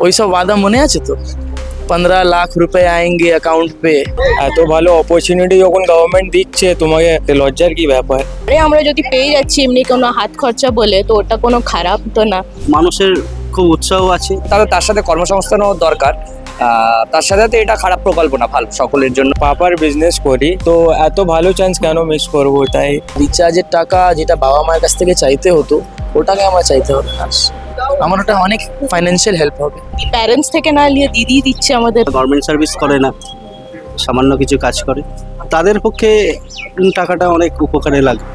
ওই সব ওয়াদা মনে আছে তো? 15 লাখ रुपए आएंगे अकाउंट पे। এত ভালো অপরচুনিটি যখন গভর্নমেন্ট দিচ্ছে তোমাকে, লজ্জার কি ব্যাপার? আরে আমরা যদি পেয়ে যাচ্ছি এমনি কোনো হাত খরচা বলে, তো ওটা কোনো খারাপ তো না। মানুষের খুব উৎসাহ আছে, তবে তার সাথে কর্মসংস্থানও দরকার। তার সাথে তো এটা খারাপ প্রকল্প না, ভালো সকলের জন্য। পাপার বিজনেস করি তো এত ভালো চান্স কেন মিস করবো? তাই রিচার্জের টাকা যেটা বাবা মায়ের কাছ থেকে চাইতে হতো, ওটাকে আমার চাইতে হবে না। আমার ওটা অনেক ফাইন্যান্সিয়াল হেল্প হবে। প্যারেন্টস থেকে না নিয়ে দিদি দিচ্ছে আমাদের। গভর্নমেন্ট সার্ভিস করে না, সামান্য কিছু কাজ করে, তাদের পক্ষে টাকাটা অনেক উপকারে লাগে।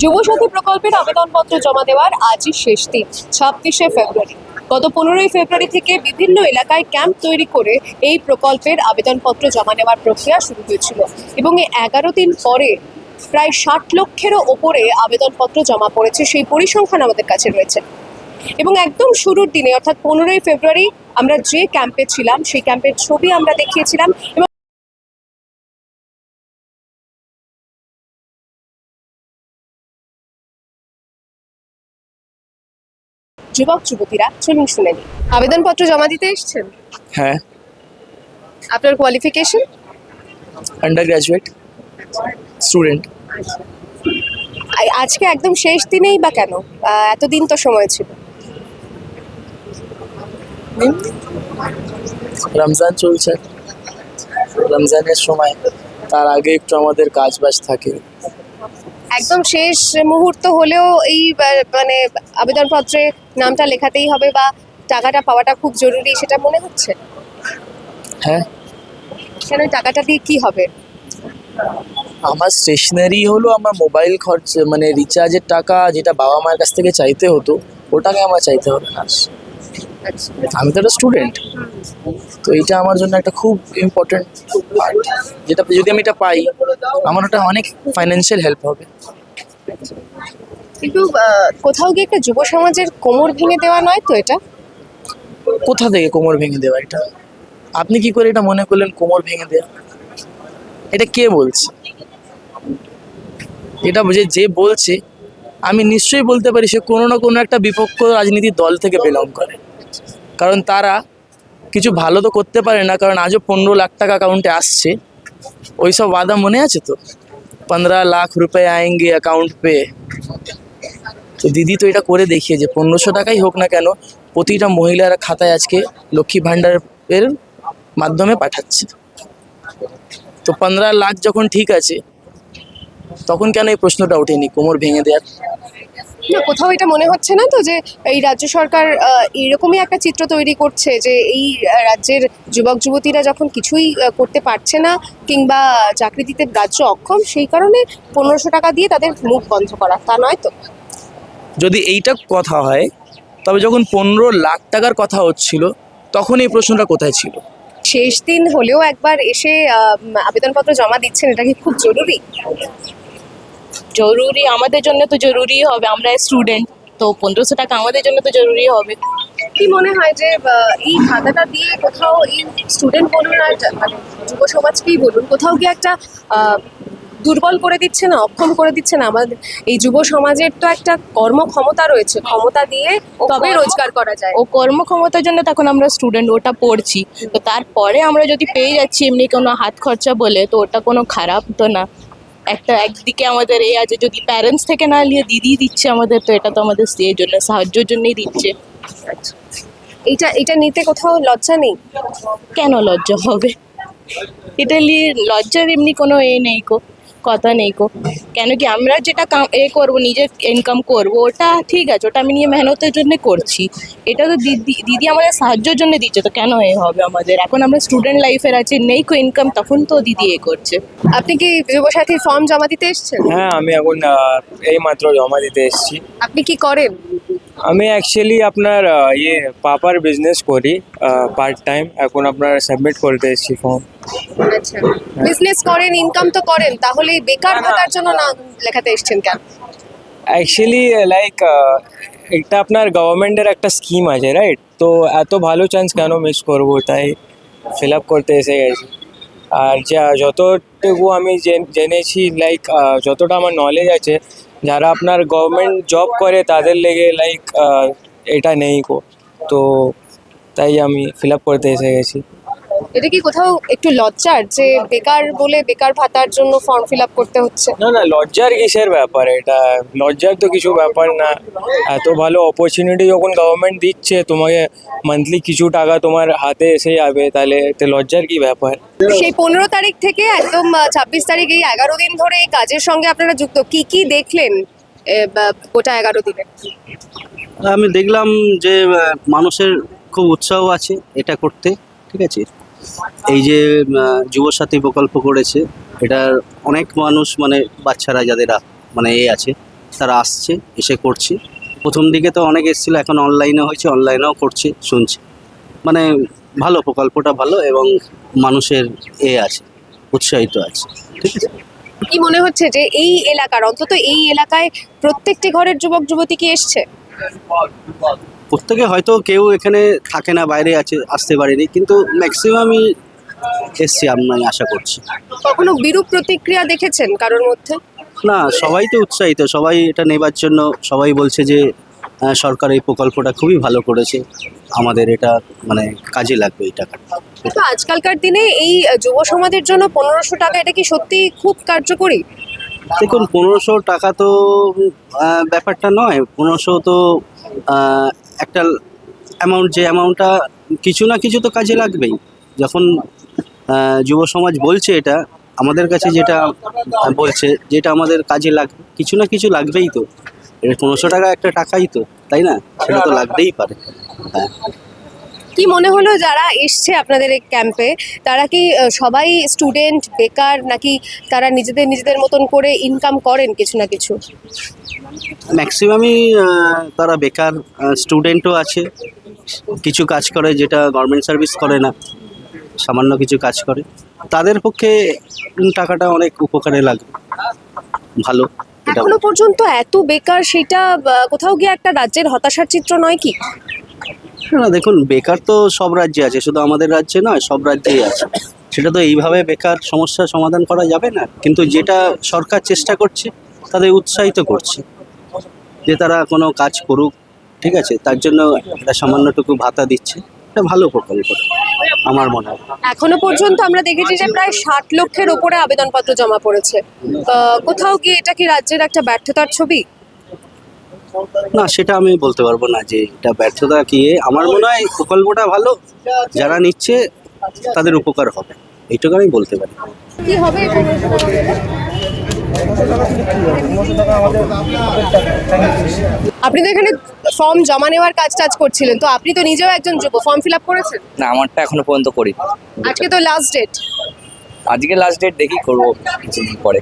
যুবসাথী প্রকল্পের আবেদনপত্র জমা দেওয়ার আজই শেষ দিন, 26শে ফেব্রুয়ারি। গত 15ই ফেব্রুয়ারি থেকে বিভিন্ন এলাকায় ক্যাম্প তৈরি করে এই প্রকল্পের আবেদনপত্র জমা নেওয়ার প্রক্রিয়া শুরু হয়েছিল এবং এই 11 দিন পরে প্রায় 60 লক্ষেরও ওপরে আবেদনপত্র জমা পড়েছে, সেই পরিসংখ্যান আমাদের কাছে রয়েছে। এবং একদম শুরুর দিনে অর্থাৎ 15ই ফেব্রুয়ারি আমরা যে ক্যাম্পে ছিলাম সেই ক্যাম্পের ছবি আমরা দেখিয়েছিলাম এবং যুবক যুবতীরা চলুন শুনে নিই। আবেদনপত্র জমা দিতে এসেছেন? হ্যাঁ, আপনার কোয়ালিফিকেশন? Under graduate student. আজকে একদম শেষ দিনেই বা কেন? এতদিন তো সময় ছিল। রমজান চলছে, রমজানের সময়, তার আগে একটু আমাদের কাজ বাজ থাকে। একদম শেষ মুহূর্ত হলেও এই মানে আবেদনপত্রে নামটা লেখাতেই হবে বা টাকাটা পাওয়াটা খুব জরুরি, সেটা মনে হচ্ছে? হ্যাঁ, কেন টাকাটা দিয়ে কি হবে? আমার স্টেশনারি হলো আমার মোবাইল খরচ, মানে রিচার্জের টাকা যেটা বাবা মায়ের কাছ থেকে চাইতে হতো, ওটাকে আমার চাইতে হবে না। আমি তো একটা স্টুডেন্ট, তো এটা আমার জন্য একটা খুব ইম্পর্টেন্ট পার্ট, যেটা যদি আমি এটা পাই আমার ওটা অনেক ফাইন্যান্সিয়াল হেল্প হবে। কিন্তু কোথাও গিয়ে একটা যুব সমাজের কোমর ভেঙে দেওয়া নয় তো এটা? কোথা থেকে কোমর ভেঙে দেওয়া? এটা আপনি কি করে এটা মনে করলেন কোমর ভেঙে দেওয়া? এটা কে বলছে? এটা যে বলছে, আমি নিশ্চয়ই বলতে পারি সে কোনো না কোনো একটা বিপক্ষ রাজনীতির দল থেকে বিলং করে, কারণ তারা কিছু ভালো তো করতে পারে না। কারণ আজও 15 লাখ টাকা অ্যাকাউন্টে আসছে, ওই সব ওয়াদা মনে আছে তো? 15 লাখ रुपए आएंगे अकाउंट पे। তো দিদি তো এটা করে দেখিয়েছে, 1500 টাকাই হোক না কেন প্রতিটা মহিলার খাতায় আজকে লক্ষ্মী ভাণ্ডারের মাধ্যমে পাঠাচ্ছে। তো 15 লাখ যখন ঠিক আছে, তখন কেন এই প্রশ্নটা ওঠেনি কোমর ভেঙে দেওয়ার? না, কোথাও এটা মনে হচ্ছে না তো যে এই রাজ্য সরকার এরকমই একটা চিত্র তৈরি করছে যে এই রাজ্যের যুবক যুবতীরা যখন কিছুই করতে পারছে না কিংবা চাকরি দিতে রাজ্য অক্ষম, সেই কারণে 1500 টাকা দিয়ে তাদের মুখ বন্ধ করা, তা নয় তো? যদি এইটা কথা হয়, তবে যখন 15 লাখ টাকার কথা হচ্ছিল তখন এই প্রশ্নটা কোথায় ছিল? শেষ দিন হলেও একবার এসে আবেদনপত্র জমা দিচ্ছেন, এটা কি খুব জরুরি? জরুরি আমাদের জন্য তো জরুরি হবে, আমরা স্টুডেন্ট, তো 1500 টাকা আমাদের জন্য তো জরুরি হবে। কি মনে হয় যে এই খাতাটা দিয়ে কোথাও এই স্টুডেন্ট বলুন আর মানে যুব সমাজকেই বলুন, কোথাও গিয়ে একটা দুর্বল করে দিচ্ছে না, অক্ষম করে দিচ্ছে না? আমাদের এই যুব সমাজের তো একটা কর্মক্ষমতা রয়েছে, ক্ষমতা দিয়ে তবে রোজগার করা যায়। ও কর্মক্ষমতার জন্য তখন আমরা স্টুডেন্ট, ওটা পড়ছি, তো তারপরে আমরা যদি পেয়ে যাচ্ছি এমনি কোনো হাত খরচা বলে, তো ওটা কোনো খারাপ তো না। একদিকে আমাদের এই আছে, যদি প্যারেন্টস থেকে না নিয়ে দিদি দিচ্ছে আমাদের, তো এটা তো আমাদের এই জন্য সাহায্যের জন্যই দিচ্ছে। এটা নিতে কোথাও লজ্জা নেই? কেন লজ্জা হবে? এটা নিয়ে লজ্জার এমনি কোনো নেই কথা নেই কেন কি আমরা যেটা করবো, নিজের ইনকাম করবো, ওটা ঠিক আছে, ওটা আমি নিয়ে মেহনতের জন্য করছি। এটা তো দিদি আমাদের সাহায্যের জন্য দিচ্ছে, তো কেন হবে আমাদের? এখন আমরা স্টুডেন্ট লাইফের আছে, নেই ইনকাম, তখন তো দিদি করছে। আপনি কি যুবসাথীর ফর্ম জমা দিতে এসেছেন? হ্যাঁ, আমি এখন এই মাত্র জমা দিতে এসেছি। আপনি কি করেন? আমি অ্যাকচুয়ালি আপনার পাপার বিজনেস করি পার্ট টাইম। এখন আপনার সাবমিট করতে এসেছি ফর্ম। আচ্ছা, বিজনেস করেন, ইনকাম তো করেন, তাহলে বেকার ভাতার জন্য নাম লেখাতে এসেছেন কেন? অ্যাকচুয়ালি লাইক এটা আপনার গভর্নমেন্টের একটা স্কিম আছে, রাইট? তো এত ভালো চান্স কেন মিস করবো, তাই ফিল আপ করতে এসে গেছি। আর যতটুকু আমি জেনেছি, লাইক যতটা আমার নলেজ আছে, যারা আপনার গভর্নমেন্ট জব করে তাদের লেগে লাইক এটা নেই কো, তো তাই আমি ফিল আপ করতে এসে গেছি। এটা কি কোথাও একটু লজ্জার যে বেকার বলে বেকার ভাতার জন্য ফর্ম ফিল আপ করতে হচ্ছে? না না, লজ্জার কিসের ব্যাপার, এটা লজ্জার তো কিছু ব্যাপার না। এত ভালো অপরচুনিটি যখন গভর্নমেন্ট দিচ্ছে তোমাকে, মান্থলি কিছু টাকা তোমার হাতে এসে যাবে, তাহলে এতে লজ্জার কি ব্যাপার? সেই 15 তারিখ থেকে একদম 26 তারিখ, এই 11 দিন ধরে এই কাজের সঙ্গে আপনারা যুক্ত, কি কি দেখলেন গোটা 11 দিনে? আমি দেখলাম যে মানুষের খুব উৎসাহ আছে এটা করতে, ঠিক আছে। এই যে যুবসাথী প্রকল্প করেছে, এটার অনেক মানুষ মানে বাচ্চারা যাদের মানে আছে তারা আসছে, এসে করছে। প্রথম দিকে তো অনেক এসেছিলো, এখন অনলাইনে হয়েছে, অনলাইনেও করছে, শুনছে। মানে ভালো, প্রকল্পটা ভালো এবং মানুষের আছে, উৎসাহিত আছে, ঠিক আছে। কি মনে হচ্ছে যে এই এলাকার, অন্তত এই এলাকায় প্রত্যেকটি ঘরের যুবক যুবতী কি এসছে? প্রত্যেকে হয়তো কেউ এখানে থাকে না, বাইরে আছে, আসতে পারেনি, কিন্তু ম্যাক্সিমামই এসছে, আমি আশা করছি। কখনো বিরূপ প্রতিক্রিয়া দেখেছেন কারোর মধ্যে? না, সবাই তো উৎসাহিত, সবাই এটা নেবার জন্য সবাই বলছে যে সরকার এই প্রকল্পটা খুবই ভালো করেছে, আমাদের এটা মানে কাজে লাগবে এই টাকাটা। তো আজকালকার দিনে এই যুব সমাজের জন্য 1500 টাকা, এটা কি সত্যি খুব কার্যকরী? দেখুন, 1500 টাকা তো ব্যাপারটা নয়। 1500 তো একটা অ্যামাউন্ট, যে অ্যামাউন্টটা কিছু না কিছু তো কাজে লাগবেই। যখন যুব সমাজ বলছে এটা আমাদের কাছে, যেটা বলছে যেটা আমাদের কাজে লাগবে, কিছু না কিছু লাগবেই তো। এটা 1500 টাকা একটা টাকাই তো, তাই না? সেটা তো লাগতেই পারে। হ্যাঁ। কি মনে হলো যারা এসছে আপনাদের এই ক্যাম্পে, তারা কি সবাই স্টুডেন্ট, বেকার, নাকি তারা নিজেদের মতন করে ইনকাম করেন কিছু না কিছু? ম্যাক্সিমামই তারা বেকার, স্টুডেন্টও আছে, কিছু কাজ করে যেটা গভর্নমেন্ট সার্ভিস করে না, সামান্য কিছু কাজ করে। তাদের পক্ষে টাকাটা অনেক উপকারে লাগে, ভালো এটা। এখনো পর্যন্ত এত বেকার, সেটা কোথাও গিয়ে একটা রাজ্যের হতাশার চিত্র নয় কি? না, দেখুন, বেকার তো সব রাজ্যে আছে, শুধু আমাদের রাজ্যে নয়, সব রাজ্যেই আছে। সেটা তো এইভাবে বেকার সমস্যার সমাধান করা যাবে না, কিন্তু যেটা সরকার চেষ্টা করছে তাদের উৎসাহিত করছে যে তারা কোনো কাজ করুক, ঠিক আছে। তার জন্য একটা সামান্যটুকু ভাতা দিচ্ছে, এটা ভালো প্রকল্প আমার মনে হয়। এখনো পর্যন্ত আমরা দেখেছি যে প্রায় 60 লক্ষের ওপরে আবেদনপত্র জমা পড়েছে। কোথাও গিয়ে এটা কি রাজ্যের একটা ব্যর্থতার ছবি? না, সেটা আমি বলতে পারবো না যে এটা ব্যর্থতা কি। আমার মনে হয় প্রকল্পটা ভালো, যারা নিচ্ছে তাদের উপকার হবে, এইটুকু আমি বলতে পারি। কি হবে এই 1500 টাকা পেলে? আপনি তো এখানে ফর্ম জমা নেওয়ার কাজ করছিলেন, তো আপনি তো নিজেও একজন যুব, ফর্ম ফিল আপ করেছেন? না, আমারটা এখনো পর্যন্ত করি। আজকে তো লাস্ট ডেট। আজকে লাস্ট ডেট, দেখি করবো কিছুদিন পরে।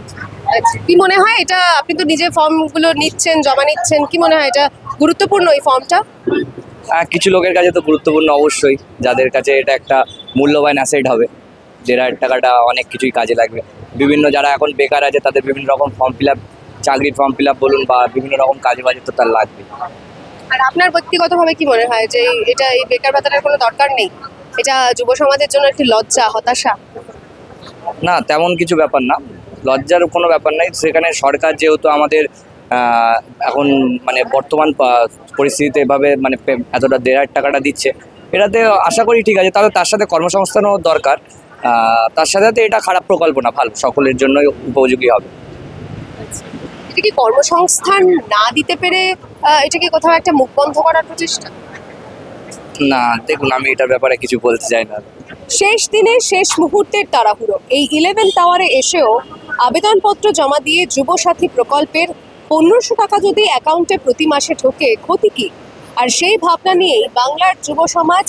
আচ্ছা, কি মনে হয় এটা, আপনি তো নিজে ফর্মগুলো নিচ্ছেন, জমা নিচ্ছেন, কি মনে হয় এটা গুরুত্বপূর্ণ এই ফর্মটা? কিছু লোকের কাছে তো গুরুত্বপূর্ণ অবশ্যই, যাদের কাছে এটা একটা মূল্যবান অ্যাসেট হবে, যেটার টাকাটা অনেক কিছুই কাজে লাগবে। বিভিন্ন যারা এখন বেকার আছে তাদের বিভিন্ন রকম ফর্ম ফিল আপ, চাকরির ফর্ম ফিল আপ বলুন বা বিভিন্ন রকম কাজে বাজে তো তার লাগবে। আর আপনার ব্যক্তিগতভাবে কি মনে হয় যে এটা, এই বেকার ভাতার কোনো দরকার নেই? এটা যুব সমাজের জন্য একটি লজ্জা, হতাশা? না, তেমন কিছু ব্যাপার না, লজ্জার কোনো ব্যাপার নাই। সেখানে সরকার যেহেতু আমাদের এখন মানে বর্তমান পরিস্থিতিতে এভাবে মানে এতটা 1,500 টাকাটা দিচ্ছে, এটাতে আশা করি ঠিক আছে। তবে তার সাথে কর্মসংস্থানও দরকার, তার সাথে সাথে এটা খারাপ প্রকল্প না, ভালো, সকলের জন্যই উপযোগী হবে। এটা কি কর্মসংস্থান না দিতে পেরে এটা কি কোথাও একটা মুখ বন্ধ করার প্রচেষ্টা? না, দেখুন, আমি এটার ব্যাপারে কিছু বলতে চাই না। শেষ দিনে শেষ মুহূর্তের তাড়াহুড়ো, এই 11 টাওয়ারে এসেও আবেদনপত্র জমা দিয়ে যুবসাথী প্রকল্পের 1500 টাকা যদি অ্যাকাউন্টে প্রতি মাসে ঢোকে, ক্ষতি কি? আর সেই ভাবনা নিয়েই বাংলার যুব সমাজ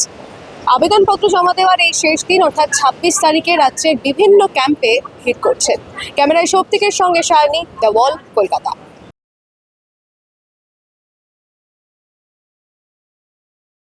আবেদনপত্র জমা দেওয়ার এই শেষ দিন অর্থাৎ 26 তারিখে রাজ্যের বিভিন্ন ক্যাম্পে ভিড় করছেন। ক্যামেরায় শক্তিকের সঙ্গে সায়নী, দ্য ওয়াল, কলকাতা।